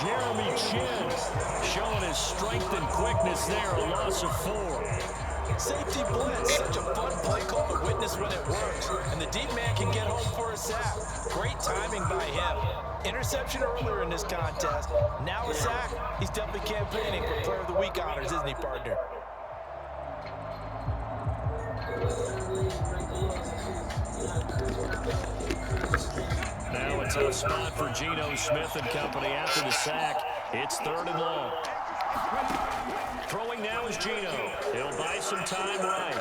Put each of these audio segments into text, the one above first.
Jeremy Chin showing his strength and quickness there, a loss of 4. Safety blitz, such a fun play call to witness when it works. And the deep man can get home for a sack. Great timing by him. Interception earlier in this contest. Now a sack. He's definitely campaigning for Player of the Week honors, isn't he, partner? Now a tough spot for Geno Smith and company after the sack. It's 3rd and long. Throwing now is Geno. He'll buy some time right.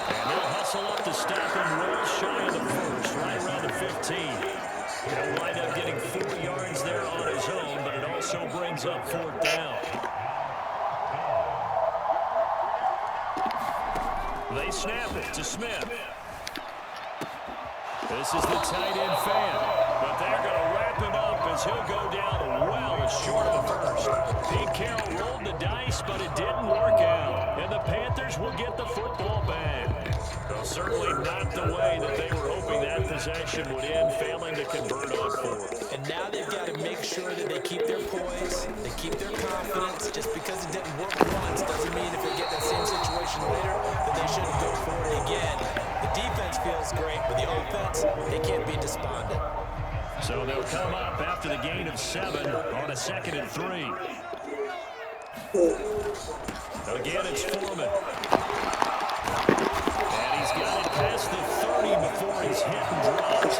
And they'll hustle up to stop him well shy of the first, right around the 15. He'll wind up getting 4 yards there on his own, but it also brings up 4th down. They snap it to Smith. This is the tight end fan, but they're going to wrap him up as he'll go down well short of the first. Pete Carroll rolled the dice, but it didn't work out, and the Panthers will get the football back. Well, certainly not the way that they were hoping that possession would end, failing to convert on 4th. And now they've got to make sure that they keep their poise, they keep their confidence. Just because it didn't work once doesn't mean if they get that same situation later that they shouldn't go for it again. The defense feels great, but the offense, they can't be despondent. So they'll come up after the gain of 7 on a 2nd and 3. Again, it's Foreman. And he's got it past the 30 before he's hit and dropped.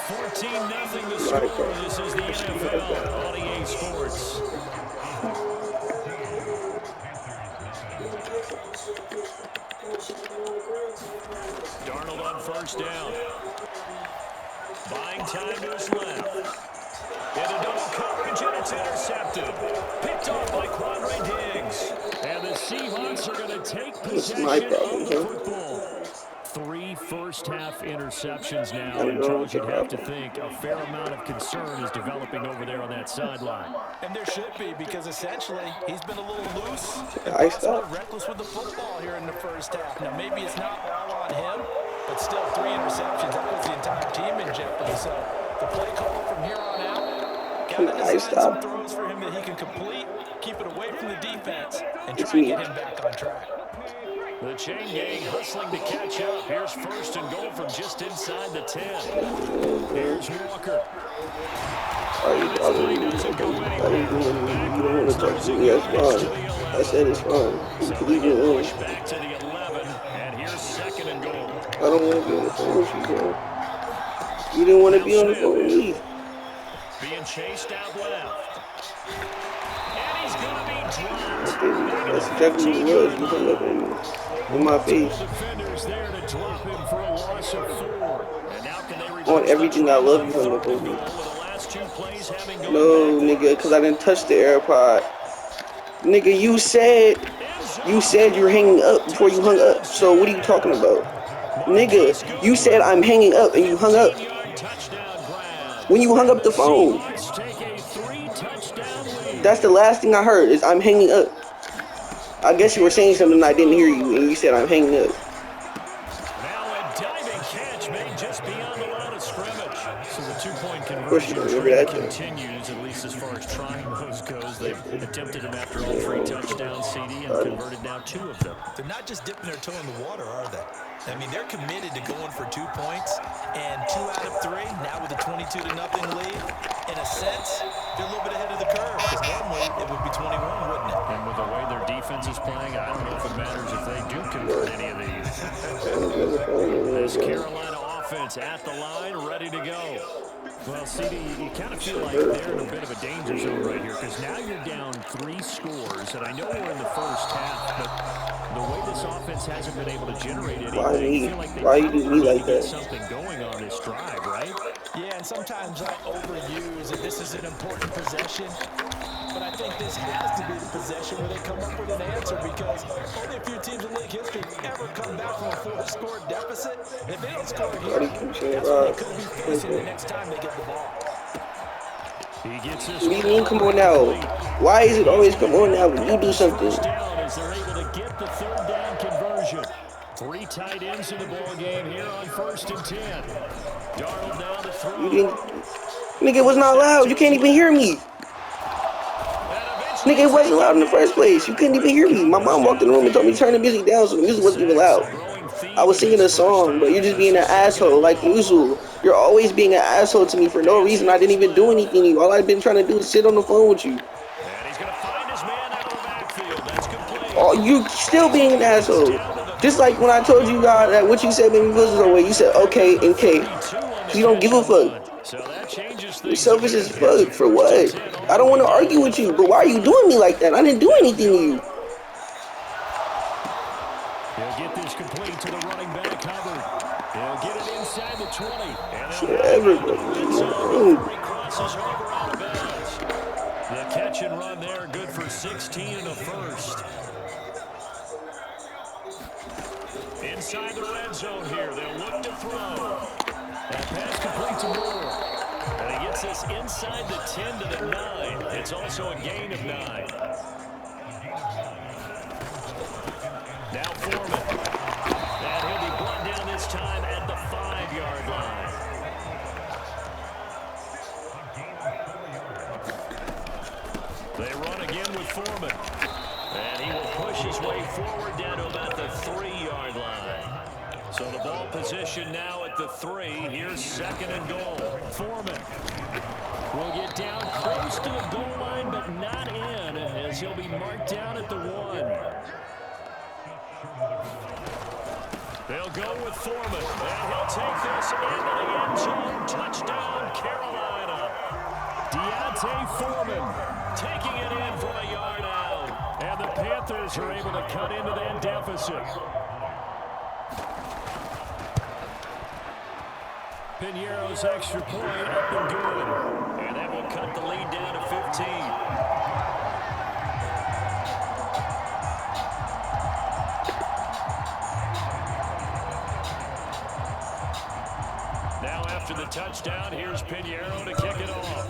14-0 the score. This is the NFL on EA Sports. Darnold on 1st down. Buying time to his left. Into double coverage, and it's intercepted. Picked off by Quandre Diggs. And the Seahawks are going to take possession of the football. 3 first-half interceptions now, and Charles, you'd have to think a fair amount of concern is developing over there on that sideline. And there should be, because essentially he's been a little loose and possibly reckless with the football here in the first half. Now, maybe it's not all on him, but still 3 interceptions. That puts the entire team in jeopardy. So the play call from here on out, got to design some throws for him that he can complete, keep it away from the defense, and try and get him back on track. The chain gang hustling to catch up. Here's 1st and goal from just inside the 10. Here's Walker. You don't want to talk to me. That's fine. I said it's fine. You didn't want to. Back to the 11, and here's 2nd and goal. I don't want to be on the phone with you, bro. You didn't want to be on the phone with me. Being chased out left. And he's going to be dropped. That's exactly what it was. You hung up on me. In my face. Defenders there to drop him for a loss of 4. And now can they on everything I love you hung up on me. No, nigga, because I didn't touch the AirPod. Nigga, you said you were hanging up before you hung up. So what are you talking about? Nigga, you said I'm hanging up and you hung up. When you hung up the phone. That's the last thing I heard is I'm hanging up. I guess you were saying something and I didn't hear you, and you said I'm hanging up. Now a diving catch made just beyond the line of scrimmage. So the 2-point conversion continues, at least as far as trying those goes. They've attempted them after all 3 touchdowns, CD, and converted now 2 of them. They're not just dipping their toe in the water, are they? I mean, they're committed to going for 2 points, and 2 out of 3, now with a 22-0 lead. In a sense, they're a little bit ahead of the curve, because normally it would be 21, wouldn't it? And with the way their defense is playing, I don't know if it matters if they do convert any of these. This Carolina offense at the line, ready to go. Well, CD, you kind of feel like they're in a bit of a danger zone right here, because now you're down 3 scores, and I know we're in the first half, but the way this offense hasn't been able to generate anything, I feel like they probably get something going on this drive, right? Yeah, and sometimes I overuse that this is an important possession, but I think this has to be the possession where they come up with an answer, because only a few teams in league history ever come back from a 4-score deficit. And if they don't score here, that's what they could be facing the next time they get the ball. He gets this. What do you mean, come on now? Why is it always come on now when you do something? As they're able to get the 3rd down conversion. 3 tight ends in the ball game here on 1st and 10. Darnold down to throw. You didn't. Nigga, it was not loud. You can't even hear me. Nigga, it wasn't loud in the first place. You couldn't even hear me. My mom walked in the room and told me to turn the music down so the music wasn't even loud. I was singing a song, but you're just being an asshole like usual. You're always being an asshole to me for no reason. I didn't even do anything to you. All I've been trying to do is sit on the phone with you. And he's going to find his man out of the backfield. That's complete. Oh, you still being an asshole. Just like when I told you God that what you said made me feel some way. You said okay and K. Cause you don't give a fuck. You're selfish as fuck. For what? I don't want to argue with you, but why are you doing me like that? I didn't do anything to you. He'll get this complete to the running back, Hubbard. He'll get it inside the 20. Should everybody Crosses over out of bounds. The catch and run there, good for 16 and a first. Inside the red zone here, they'll look to throw. That pass complete to Moore. And he gets this inside the 10 to the 9. It's also a gain of 9. Now Foreman. And he'll be brought down this time at the 5-yard line. They run again with Foreman. And he will push his way forward down to about the 3-yard line. So the ball position now at the 3. Here's 2nd and goal. Foreman will get down close to the goal line, but not in, as he'll be marked down at the 1. They'll go with Foreman, and he'll take this into the end zone. Touchdown, Carolina. Deontay Foreman taking it in from a yard out. And the Panthers are able to cut into that deficit. Piñeiro's extra point up and good. And that will cut the lead down to 15. Now after the touchdown, here's Piñeiro to kick it off.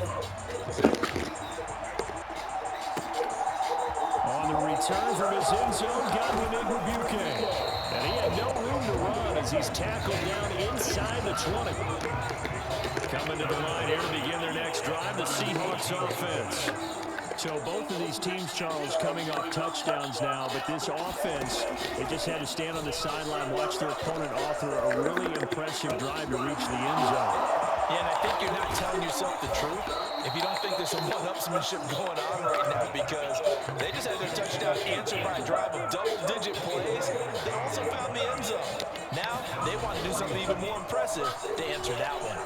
On the return from his end zone, Godwin Igwebuike. And he had no room to run as he's tackled down inside the 20. Coming to the line here to begin their next drive, the Seahawks offense. So both of these teams, Charles, coming off touchdowns now, but this offense, they just had to stand on the sideline, watch their opponent offer a really impressive drive to reach the end zone. Yeah, and I think you're not telling yourself the truth if you don't think there's some one-upsmanship going on right now, because they just had their touchdown answered by a drive of double-digit plays. They also found the end zone. Now they want to do something even more impressive to answer that one.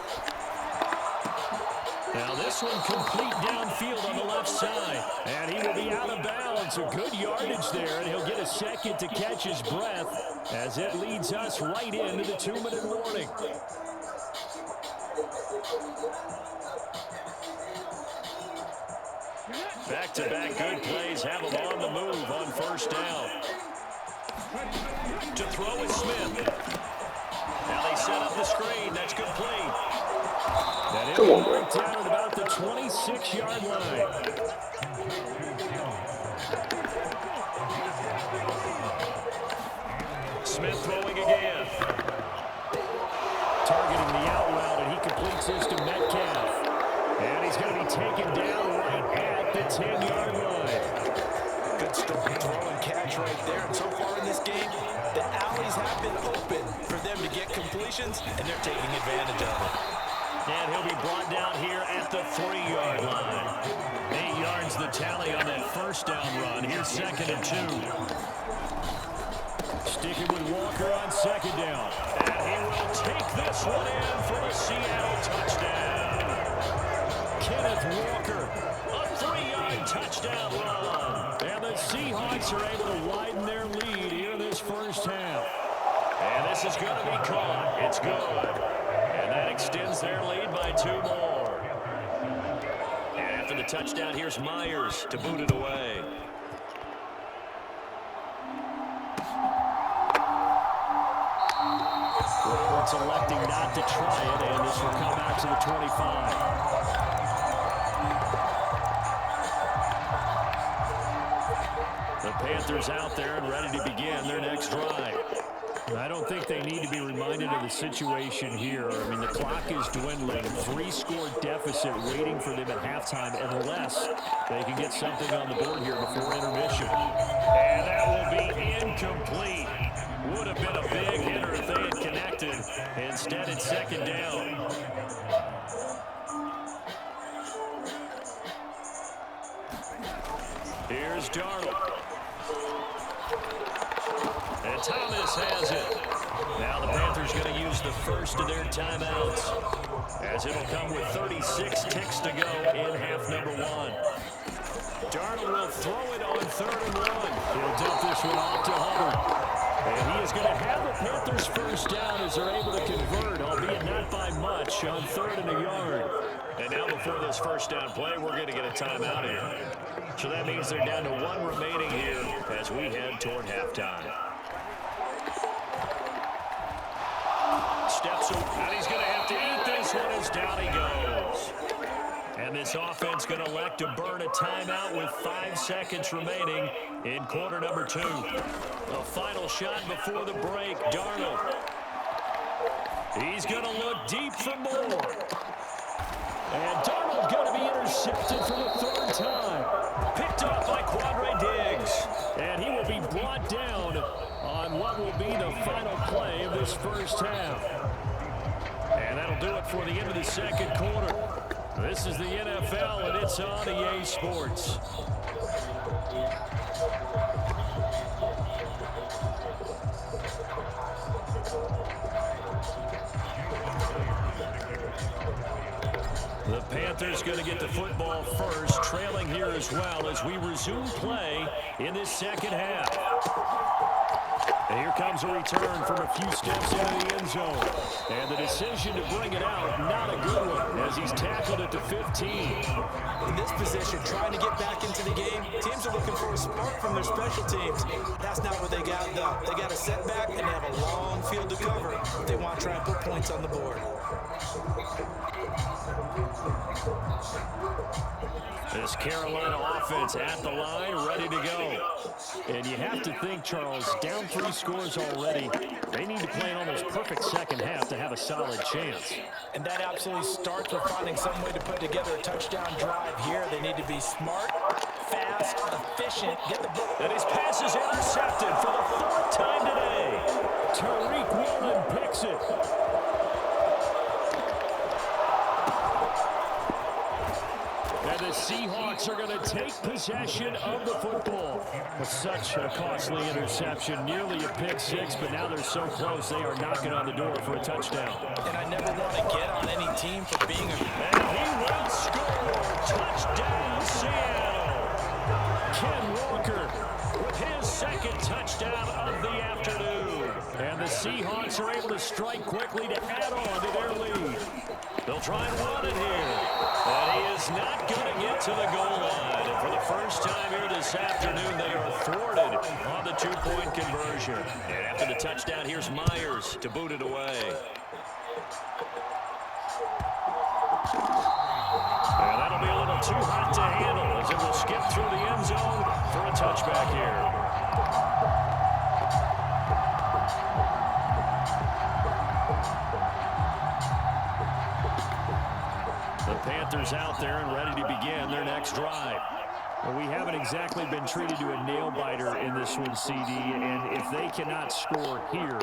Now this one complete downfield on the left side. And he will be out of bounds. A good yardage there, and he'll get a second to catch his breath as it leads us right into the 2-minute warning. Back-to-back good plays have him on the move on first down. To throw is Smith. Now they set up the screen. That's good play. That is marked down at about the 26-yard line. Smith throwing again. Targeting the out route, and he completes this to Metcalf. And he's going to be taken down right at the 10-yard line. Good throw and catch right there. And so far in this game, the alleys have been open for them to get completions, and they're taking advantage of it. And he'll be brought down here at the 3-yard line. 8 yards the tally on that first down run. Here's 2nd and 2. Sticking with Walker on 2nd down. And he will take this one in for a Seattle touchdown. Kenneth Walker, a 3-yard touchdown run. And the Seahawks are able to widen their lead here this first half. And this is going to be caught. It's good. And that extends their lead by 2 more. And after the touchdown, here's Myers to boot it away. Roberts electing not to try it, and this will come out to the 25. The Panthers out there and ready to begin their next drive. I don't think they need to be reminded of the situation here. I mean, the clock is dwindling. 3-score deficit waiting for them at halftime unless they can get something on the board here before intermission. And that will be incomplete. Would have been a big hitter if they had connected. Instead, it's second down. Here's Darnold. And Thomas has it. Now the Panthers going to use the first of their timeouts, as it'll come with 36 ticks to go in half number 1. Darnold will throw it on 3rd and 1. He'll dump this one off to Hubbard. And he is going to have the Panthers first down as they're able to convert, albeit not by much, on 3rd and a yard. And now before this first down play, we're going to get a timeout here. So that means they're down to 1 remaining here as we head toward halftime. Steps up, and he's going to have to eat this one as down he goes. And this offense going to elect to burn a timeout with 5 seconds remaining in quarter number 2. A final shot before the break, Darnold. He's going to look deep for more. And Darnold going to be intercepted for the 3rd time. Picked up by Quadre Diggs. And he will be brought down on what will be the final play of this first half. And that'll do it for the end of the second quarter. This is the NFL, and it's on EA Sports. The Panthers going to get the football first, trailing here as well as we resume play in this second half. And here comes a return from a few steps into the end zone. And the decision to bring it out, not a good one, as he's tackled at the 15. In this position, trying to get back into the game, teams are looking for a spark from their special teams. That's not what they got, though. They got a setback, and they have a long field to cover if they want to try and put points on the board. This Carolina offense at the line, ready to go. And you have to think, Charles, down 3 scores already. They need to play an almost perfect second half to have a solid chance. And that absolutely starts with finding some way to put together a touchdown drive here. They need to be smart, fast, efficient, get the ball. And his pass is intercepted for the 4th time today. Tariq Woolen picks it. And the Seahawks are going to take possession of the football. Such a costly interception, nearly a pick 6, but now they're so close they are knocking on the door for a touchdown. And I never want to get on any team for being a... And he will score! Touchdown, Seattle! Ken Walker with his 2nd touchdown of the afternoon. And the Seahawks are able to strike quickly to add on to their lead. They'll try and run it here. And he is not going to get to the goal line. And for the first time here this afternoon, they are thwarted on the 2-point conversion. And after the touchdown, here's Myers to boot it away. And that'll be a little too hot to handle as it will skip through the end zone for a touchback here. The Panthers out there and ready to begin their next drive. Well, we haven't exactly been treated to a nail-biter in this one, CD, and if they cannot score here,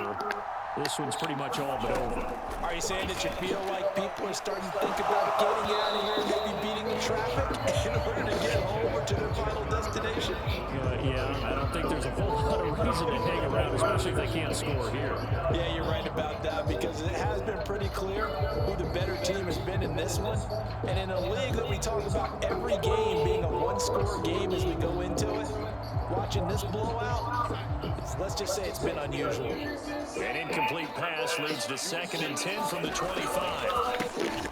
this one's pretty much all but over. Are you saying that you feel like people are starting to think about getting out of here and maybe beating the traffic in order to get home or to their final destination? Yeah, I don't think there's a whole lot of reason to hang around, especially if they can't score here. Yeah, you're right about that, because it has been pretty clear who the better team has been in this one. And in a league that we talk about every game being a 1-score game as we go into it, watching this blowout, let's just say it's been unusual. An incomplete pass leads to 2nd and 10 from the 25.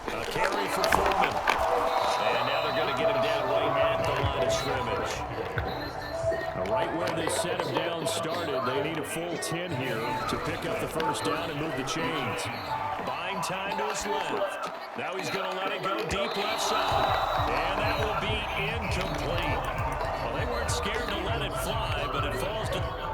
A carry for Foreman. And now they're going to get him down right at the line of scrimmage. Right where they set him down started, they need a full 10 here to pick up the first down and move the chains. Buying time to his left. Now he's going to let it go deep left side. And that will be incomplete. Well, they weren't scared to let it fly, but it falls to...